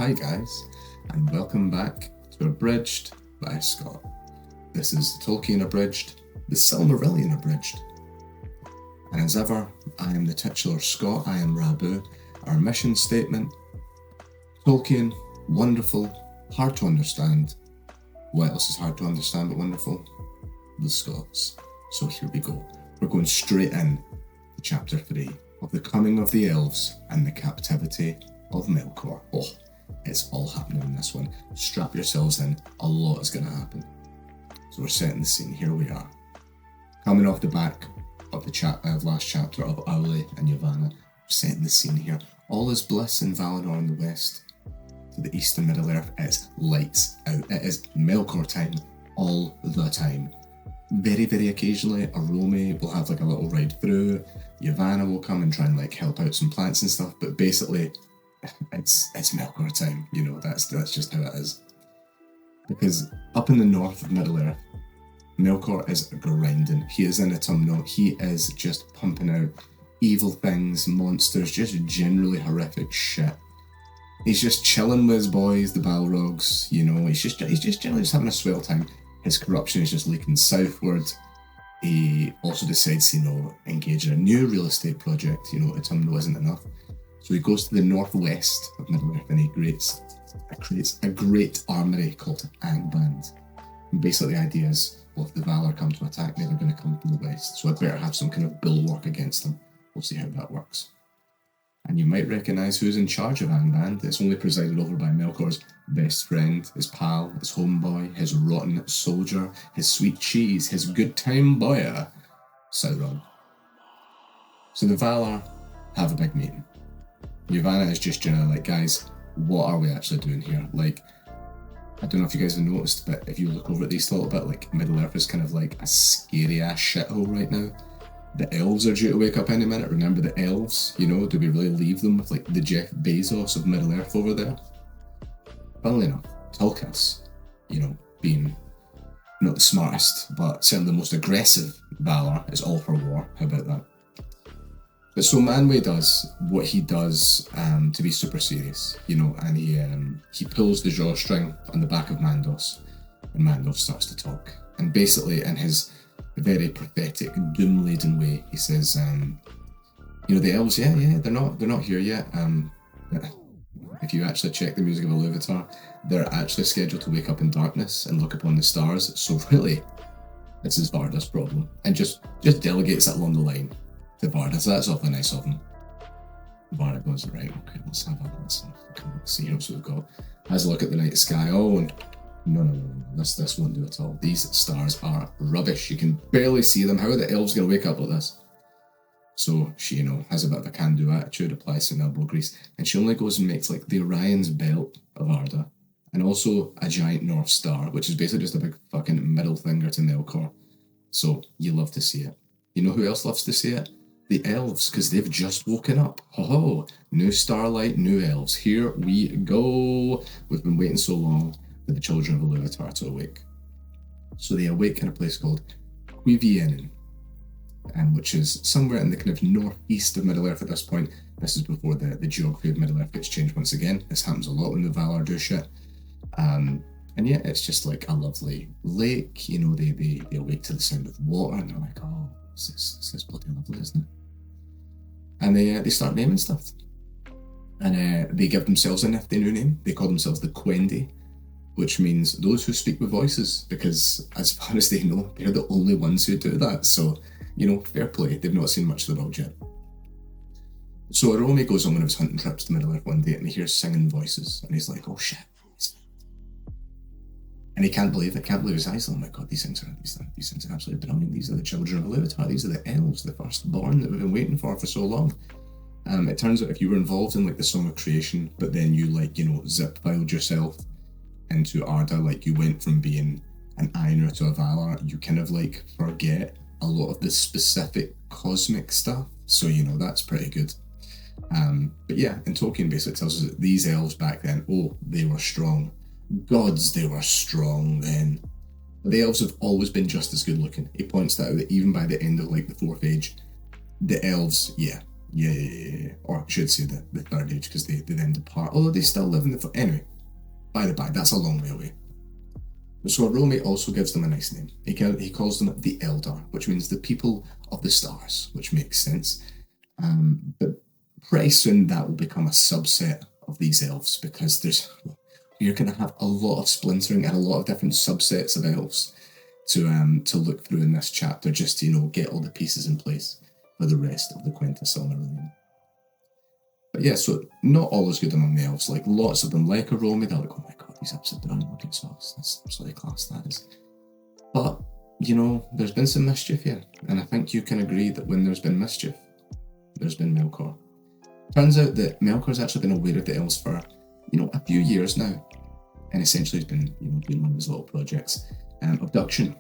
Hi guys, and welcome back to Abridged by Scott. This is Tolkien Abridged, the Silmarillion Abridged. And as ever, I am the titular Scott, I am Rabu. Our mission statement: Tolkien, wonderful, hard to understand. What else is hard to understand but wonderful? The Scots. So here we go. We're going straight in to chapter 3 of the coming of the Elves and the captivity of Melkor. Oh, it's all happening in this one. Strap yourselves in, a lot is going to happen. So we're setting the scene, here we are. Coming off the back of the last chapter of Aule and Yavanna, setting the scene here. All is bliss in Valinor in the west. To the east of Middle-earth, it's lights out. It is Melkor time, all the time. Very, very occasionally, Arome will have like a little ride through. Yavanna will come and try and like help out some plants and stuff, but basically, it's Melkor time. You know, that's just how it is. Because up in the north of Middle-earth, Melkor is grinding. He is in autumnal. He is just pumping out evil things, monsters, just generally horrific shit. He's just chilling with his boys, the Balrogs. You know, he's just generally just having a swell time. His corruption is just leaking southward. He also decides to, engage in a new real estate project. Autumnal isn't enough. So he goes to the northwest of Middle-earth and he creates a great armoury called Angband. And basically the idea is, well, if the Valar come to attack me, they're going to come from the west. So I'd better have some kind of bulwark against them. We'll see how that works. And you might recognise who's in charge of Angband. It's only presided over by Melkor's best friend, his pal, his homeboy, his rotten soldier, his sweet cheese, his good time boya, Sauron. So the Valar have a big meeting. Yavanna is just generally like, guys, what are we actually doing here? Like, I don't know if you guys have noticed, but if you look over at these a little bit, like, Middle-earth is kind of like a scary-ass shithole right now. The Elves are due to wake up any minute. Remember the Elves? Do we really leave them with, like, the Jeff Bezos of Middle-earth over there? Funnily enough, Tulkas, being not the smartest, but certainly the most aggressive Valar, is all for war. How about that? But so Manwë does what he does to be super serious, and he pulls the drawstring on the back of Mandos, and Mandos starts to talk. And basically, in his very pathetic, doom-laden way, he says, the Elves, they're not here yet. If you actually check the music of Ilúvatar, they're actually scheduled to wake up in darkness and look upon the stars. So really, this is Varda's problem, and just delegates it along the line to Varda. So that's awfully nice of him. Varda goes, right, okay, let's have a listen. Okay, let's see what we've got. Has a look at the night sky. Oh, and no, this won't do at all. These stars are rubbish. You can barely see them. How are the Elves going to wake up like this? So she, has a bit of a can-do attitude, applies some elbow grease, and she only goes and makes like the Orion's belt of Arda, and also a giant North Star, which is basically just a big fucking middle finger to Melkor. So you love to see it. You know who else loves to see it? The Elves, because they've just woken up. Ho-ho! New starlight, new Elves. Here we go. We've been waiting so long for the children of Ilúvatar to awake. So they awake in a place called Cuiviénen, which is somewhere in the kind of northeast of Middle-earth at this point. This is before the geography of Middle-earth gets changed once again. This happens a lot when the Valar do shit. And yeah, it's just like a lovely lake. They awake to the sound of water and they're like, oh, this is bloody lovely, isn't it? And they start naming stuff. And they give themselves a nifty new name. They call themselves the Quendi, which means those who speak with voices, because as far as they know, they're the only ones who do that. So, fair play. They've not seen much of the world yet. So Arome goes on one of his hunting trips to Middle-earth one day and he hears singing voices and he's like, oh shit. And he can't believe his eyes. Oh my god, these things are absolutely brilliant. These are the children of Ilúvatar. These are the Elves, the firstborn that we've been waiting for so long. It turns out if you were involved in like the Song of Creation, but then you zip-filed yourself into Arda, like you went from being an Ainur to a Valar, you kind of like forget a lot of the specific cosmic stuff. So, that's pretty good. But yeah, and Tolkien basically tells us that these Elves back then, they were strong. Gods, they were strong then. But the Elves have always been just as good looking. He points that out that even by the end of like the Fourth Age, the Elves, Yeah. Or I should say the third age, because they then depart. Although they still live in the... Anyway, by the by, that's a long way away. So Arome also gives them a nice name. He calls them the Eldar, which means the people of the stars, which makes sense. But pretty soon that will become a subset of these elves, because you're going to have a lot of splintering and a lot of different subsets of elves to look through in this chapter, just to get all the pieces in place for the rest of the Quenta Silmarillion. But yeah, so not all is good among the elves. Like, lots of them, like Arome, they're like, oh my god, he's upside down looking sauce. That's absolutely class, that is. But, there's been some mischief here. And I think you can agree that when there's been mischief, there's been Melkor. Turns out that Melkor's actually been aware of the elves for, a few years now. And essentially he's been, doing one of his little projects. Abduction.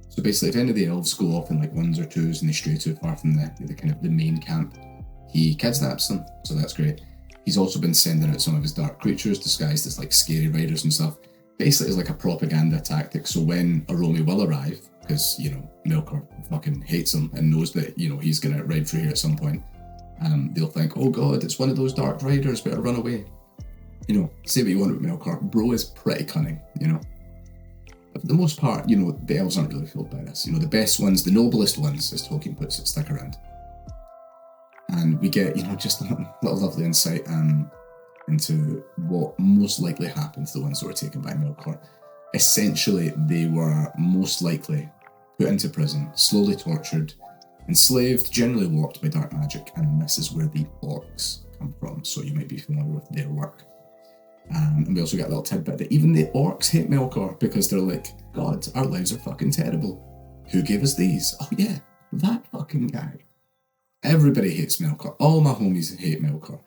So basically, if any of the elves go off in like ones or twos and they stray too far from the kind of the main camp, he kidnaps them, so that's great. He's also been sending out some of his dark creatures disguised as like scary riders and stuff, basically as like a propaganda tactic. So when Arome will arrive, because Melkor fucking hates him and knows that he's gonna ride through here at some point, they'll think, oh god, it's one of those dark riders, better run away. Say what you want about Melkor, bro is pretty cunning, But for the most part, the elves aren't really fooled by this. The best ones, the noblest ones, as Tolkien puts it, stick around. And we get, just a little lovely insight into what most likely happened to the ones that were taken by Melkor. Essentially, they were most likely put into prison, slowly tortured, enslaved, generally warped by dark magic, and this is where the orcs come from, so you might be familiar with their work. And we also get a little tidbit that even the orcs hate Melkor, because they're like, God, our lives are fucking terrible. Who gave us these? Oh yeah, that fucking guy. Everybody hates Melkor. All my homies hate Melkor.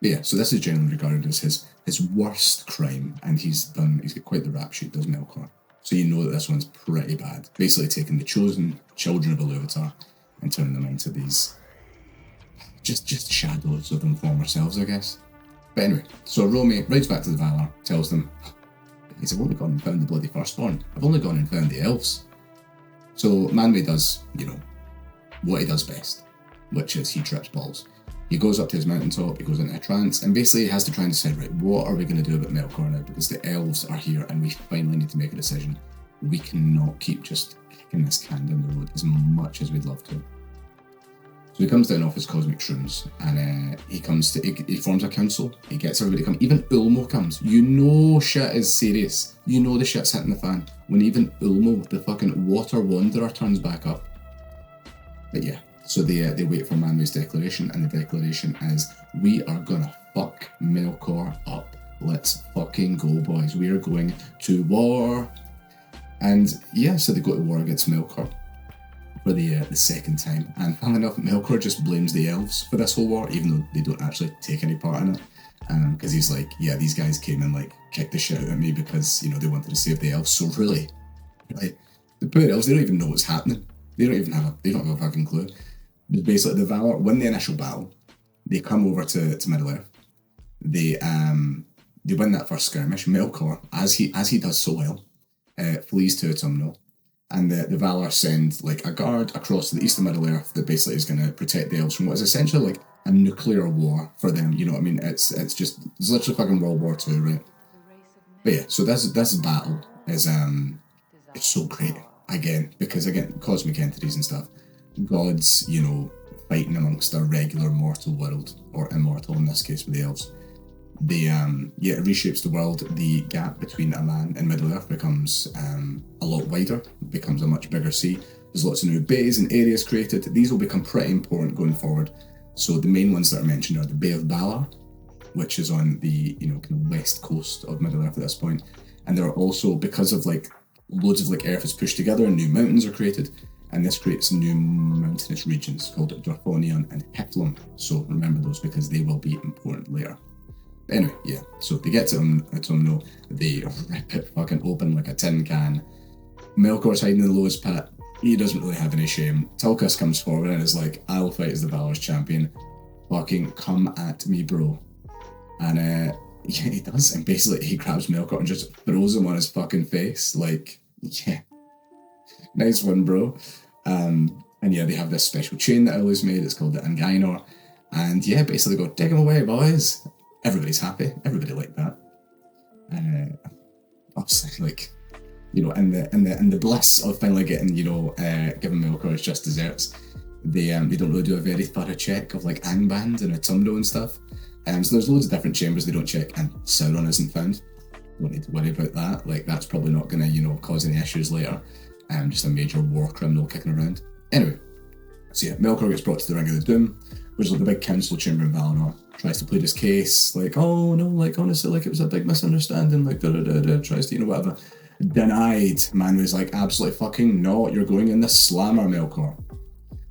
But yeah, so this is generally regarded as his worst crime, and he's got quite the rap sheet, does Melkor. So you know that this one's pretty bad. Basically taking the chosen children of Ilúvatar and turning them into these just shadows of them former selves, I guess. But anyway, so Arome rides back to the Valar, tells them, I've only gone and found the bloody firstborn. I've only gone and found the elves. So Manwë does, what he does best, which is he trips balls. He goes up to his mountaintop, he goes into a trance, and basically he has to try and decide, right, what are we going to do about Melkor now? Because the elves are here and we finally need to make a decision. We cannot keep just kicking this can down the road as much as we'd love to. So he comes down off his cosmic shrooms, and he forms a council. He gets everybody to come. Even Ulmo comes. Shit is serious. The shit's hitting the fan when even Ulmo, the fucking water wanderer, turns back up. But yeah, so they wait for Manwë's declaration, and the declaration is, we are gonna fuck Melkor up. Let's fucking go, boys. We are going to war. And yeah, so they go to war against Melkor for the second time. And funnily enough, Melkor just blames the elves for this whole war, even though they don't actually take any part in it. Because he's like, yeah, these guys came and like kicked the shit out of me because, they wanted to save the elves. So really, the poor elves, they don't even know what's happening. They don't have a fucking clue. But basically, the Valar win the initial battle. They come over to Middle-earth. They win that first skirmish. Melkor, as he does so well, flees to Autumnal, and the Valar send like a guard across to the east of Middle-earth that basically is going to protect the elves from what is essentially like a nuclear war for them. You know what I mean? It's literally fucking World War II, right? But yeah, so this battle is it's so great. Again, because cosmic entities and stuff, gods, fighting amongst a regular mortal world, or immortal in this case with the elves. It reshapes the world. The gap between a man and Middle-earth becomes a lot wider, becomes a much bigger sea. There's lots of new bays and areas created. These will become pretty important going forward. So the main ones that are mentioned are the Bay of Balar, which is on the kind of west coast of Middle-earth at this point. And there are also, because of like loads of like earth is pushed together and new mountains are created, and this creates new mountainous regions called Dorthonion and Heflum. So remember those because they will be important later. But anyway, yeah, so they get to Autumnal, they rip it fucking open like a tin can. Melkor's hiding in the lowest pit. He doesn't really have any shame. Tulkas comes forward and is like, I will fight as the Valar's champion. Fucking come at me, bro. And yeah, he does. And basically he grabs Melkor and just throws him on his fucking face. Like, yeah. Nice one, bro. And yeah, they have this special chain that Elves made. It's called the Angainor. And yeah, basically go, dig them away, boys. Everybody's happy. Everybody liked that. Obviously, like, you know, and the bliss of finally getting, you know, given Melkor his just desserts, they don't really do a very thorough check of like Angband and Autumno and stuff. So there's loads of different chambers they don't check, and Sauron isn't found. Don't need to worry about that. Like, that's probably not going to, you know, cause any issues later. Just a major war criminal kicking around. Anyway, so yeah, Melkor gets brought to the Ring of the Doom, which is like the big council chamber in Valinor. Tries to plead his case, like, oh no, like honestly, like it was a big misunderstanding, like tries to, you know, whatever. Denied. Manwë's like, absolutely fucking not, you're going in the slammer, Melkor.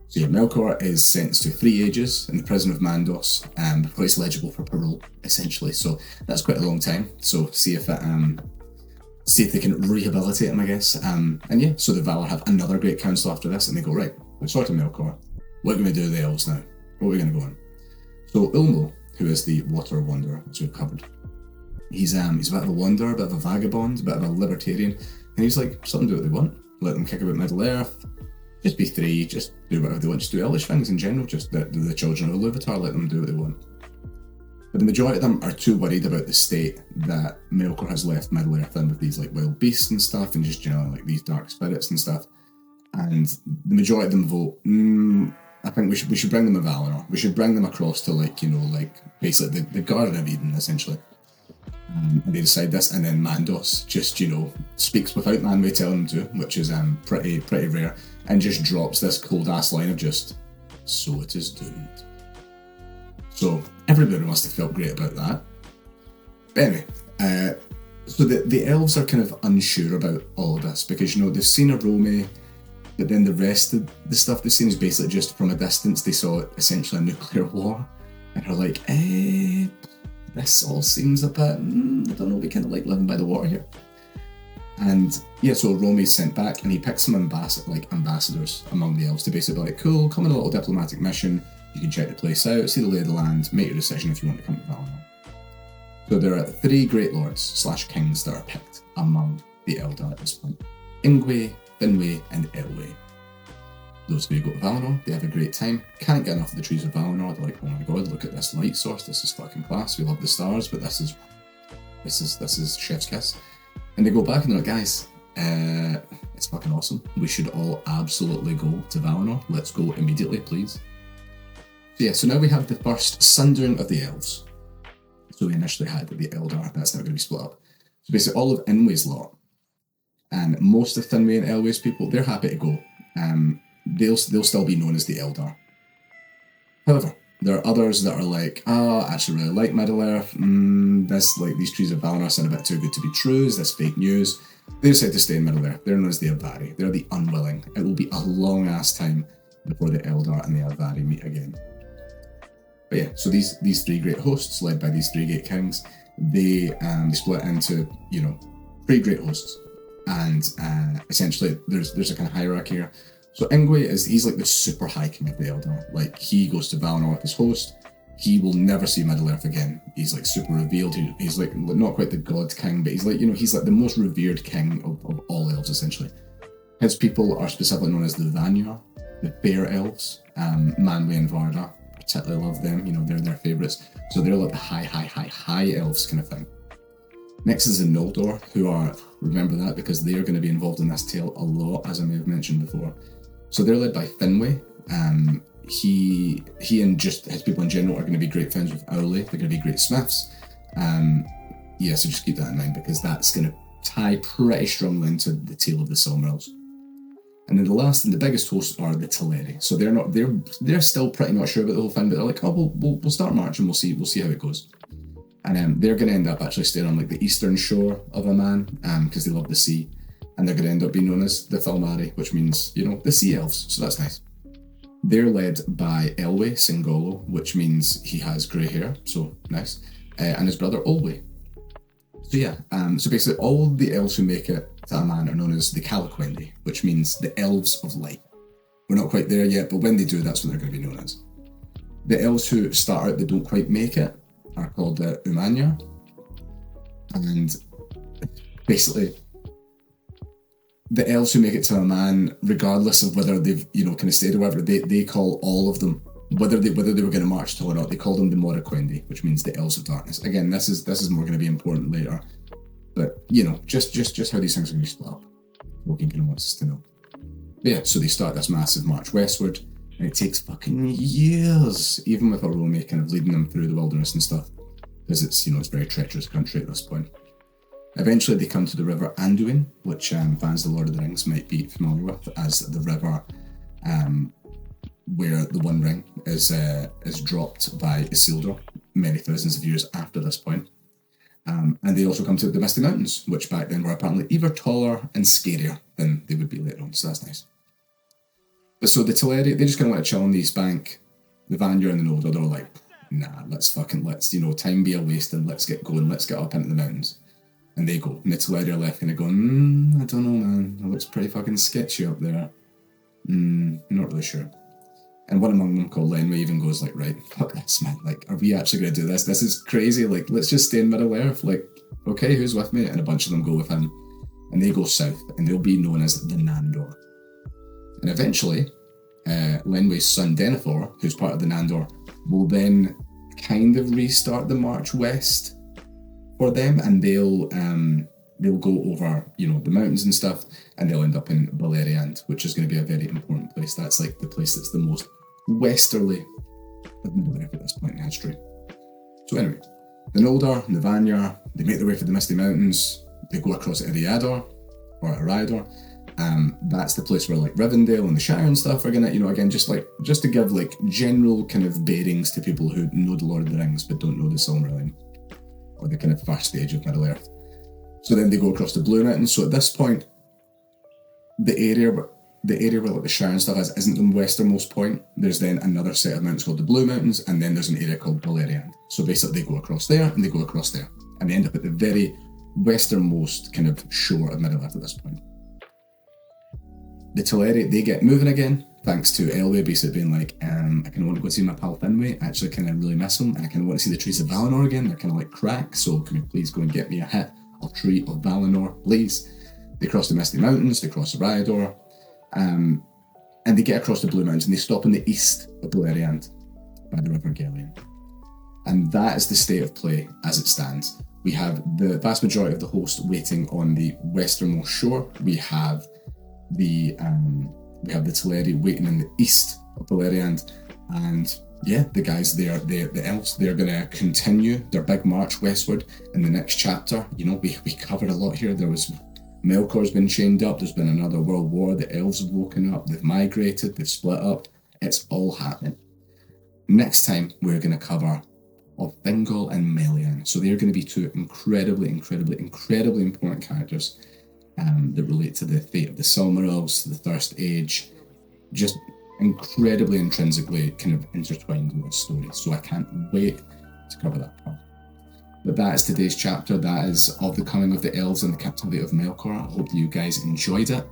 So yeah, Melkor is sentenced to 3 ages in the prison of Mandos, before he's eligible for parole, essentially. So that's quite a long time. So see if they can rehabilitate him, I guess. And yeah, so the Valar have another great council after this, and they go, right, we've sorted Melkor. What are we going to do with the elves now? What are we going to go on? So Ulmo, who is the water wanderer, as we've covered, he's a bit of a wanderer, a bit of a vagabond, a bit of a libertarian, and he's like, let them do what they want. Let them kick about Middle Earth. Just be free, just do whatever they want, just do Elvish things in general, just the children of Ilúvatar, let them do what they want. But the majority of them are too worried about the state that Melkor has left Middle Earth in with these like wild beasts and stuff, and just generally like these dark spirits and stuff. And the majority of them vote, I think we should bring them to Valinor. We should bring them across to, like, you know, like basically the Garden of Eden, essentially. And they decide this, and then Mandos just, you know, speaks without Manwë telling them to, which is pretty rare, and just drops this cold ass line of just, so it is doomed. So everybody must have felt great about that. But anyway, so the elves are kind of unsure about all of this, because, you know, they've seen a Rome, but then the rest of the stuff they've seen is basically just from a distance. They saw essentially a nuclear war, and are like, this all seems a bit, I don't know, we kind of like living by the water here. And yeah, so Rome's sent back, and he picks some ambassadors among the elves to basically be like, cool, come on a little diplomatic mission, you can check the place out, see the lay of the land, make your decision if you want to come to Valinor. So there are 3 great lords / kings that are picked among the Eldar at this point. Ingwe, Finwë, and Elwë. Those 3 go to Valinor, they have a great time, can't get enough of the trees of Valinor, they're like, oh my god, look at this light source, this is fucking class, we love the stars, but this is chef's kiss. And they go back and they're like, guys, it's fucking awesome, we should all absolutely go to Valinor, let's go immediately, please. So yeah, so now we have the first sundering of the elves. So we initially had the Eldar, that's now going to be split up. So basically all of Ingwe's lot, and most of Finwë and Elwë's people, they're happy to go. They'll still be known as the Eldar. However, there are others that are like, I actually really like Middle Earth. These trees of Valinor sound a bit too good to be true. Is this fake news? They decide to stay in Middle Earth. They're known as the Avari. They're the unwilling. It will be a long ass time before the Eldar and the Avari meet again. But yeah, so these 3 great hosts, led by these 3 great kings, they split into, you know, 3 great hosts. And essentially there's a kind of hierarchy here. So Ingwe he's like the super high king of the Eldar. Like, he goes to Valinor with his host. He will never see Middle Earth again. He's like super revealed. He's like not quite the god king, but he's like, you know, he's like the most revered king of all elves, essentially. His people are specifically known as the Vanyar, the fair elves. Manwë and Varda particularly love them. You know, they're their favourites. So they're like the high elves kind of thing. Next is the Noldor, who are, remember that, because they are going to be involved in this tale a lot, as I may have mentioned before. So they're led by Finwë. He and just his people in general are going to be great friends with Owlë. They're going to be great smiths. So just keep that in mind, because that's going to tie pretty strongly into the tale of the Silmarils. And then the last and the biggest hosts are the Teleri. So they're still pretty not sure about the whole thing, but they're like, oh, we'll start March and we'll see how it goes. And they're going to end up actually staying on like the eastern shore of Aman, because they love the sea. And they're going to end up being known as the Thalmari, which means, you know, the sea elves. So that's nice. They're led by Elwë Singolo, which means he has grey hair. So nice. And his brother Olwë. So yeah, so basically all the elves who make it to Aman are known as the Calaquendi, which means the elves of light. We're not quite there yet, but when they do, that's what they're going to be known as. The elves who start out that don't quite make it are called the Umanyar. And basically, the elves who make it to a man, regardless of whether they've, kind of stayed or whatever, they call all of them, whether they were going to march to or not, they call them the Moraquendi, which means the Elves of Darkness. Again, this is more going to be important later, but just how these things are going to be split up. Tolkien kind of wants us to know. But yeah, so they start this massive march westward, and it takes fucking years, even with Arome kind of leading them through the wilderness and stuff, because it's it's very treacherous country at this point. Eventually, they come to the river Anduin, which fans of the Lord of the Rings might be familiar with as the river where the One Ring is dropped by Isildur many thousands of years after this point. And they also come to the Misty Mountains, which back then were apparently even taller and scarier than they would be later on, so that's nice. But so the Teleri, they just kind of want to chill on the East Bank. The Vanir and the Noldor, they're like, nah, let's time be a waste and let's get going, let's get up into the mountains. And they go. And the Teleri are left kind of going, I don't know, man. It looks pretty fucking sketchy up there. Not really sure. And one among them, called Lenwë, even goes like, right, fuck this, man. Like, are we actually going to do this? This is crazy. Like, let's just stay in Middle-earth. Like, okay, who's with me? And a bunch of them go with him. And they go south, and they'll be known as the Nandor. And eventually, Lenwë's son, Denethor, who's part of the Nandor, will then kind of restart the march west for them, and they'll go over, the mountains and stuff, and they'll end up in Beleriand, which is going to be a very important place. That's like the place that's the most westerly of Middle-earth at this point in history. So anyway, the Noldor and the Vanir, they make their way for the Misty Mountains. They go across Eriador, or Eriador. That's the place where like Rivendell and the Shire and stuff are gonna, again, just to give like general kind of bearings to people who know the Lord of the Rings but don't know the Silmarillion, or the kind of first stage of Middle-earth. So then they go across the Blue Mountains. So at this point, the area where like the Shire and stuff isn't the westernmost point. There's then another set of mountains called the Blue Mountains, and then there's an area called Beleriand. So basically they go across there and they go across there, and they end up at the very westernmost kind of shore of Middle-earth at this point. The Teleri, they get moving again, thanks to Elwë basically being like, I kind of want to go see my pal Finwë, actually kind of really miss him, and I kind of want to see the trees of Valinor again. They're kind of like crack, so can you please go and get me a hit of Tree of Valinor, please? They cross the Misty Mountains, they cross the Rhyador, and they get across the Blue Mountains, and they stop in the east of Beleriand by the River Gelion. And that is the state of play as it stands. We have the vast majority of the host waiting on the westernmost shore. We have the Teleri waiting in the east of Beleriand, and yeah, the guys there, the elves, they're gonna continue their big march westward in the next chapter. We covered a lot here. There was Melkor's been chained up. There's been another world war. The elves have woken up. They've migrated. They've split up. It's all happening. Next time we're gonna cover Thingol and Melian. So they're going to be two incredibly important characters that relate to the fate of the Silmarils, the Thirst Age, just incredibly intrinsically kind of intertwined with this story. So I can't wait to cover that part. But that is today's chapter. That is of the coming of the elves and the captivity of Melkor. I hope that you guys enjoyed it.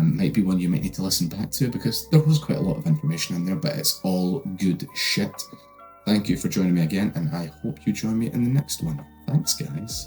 Might be one you might need to listen back to because there was quite a lot of information in there, but it's all good shit. Thank you for joining me again, and I hope you join me in the next one. Thanks, guys.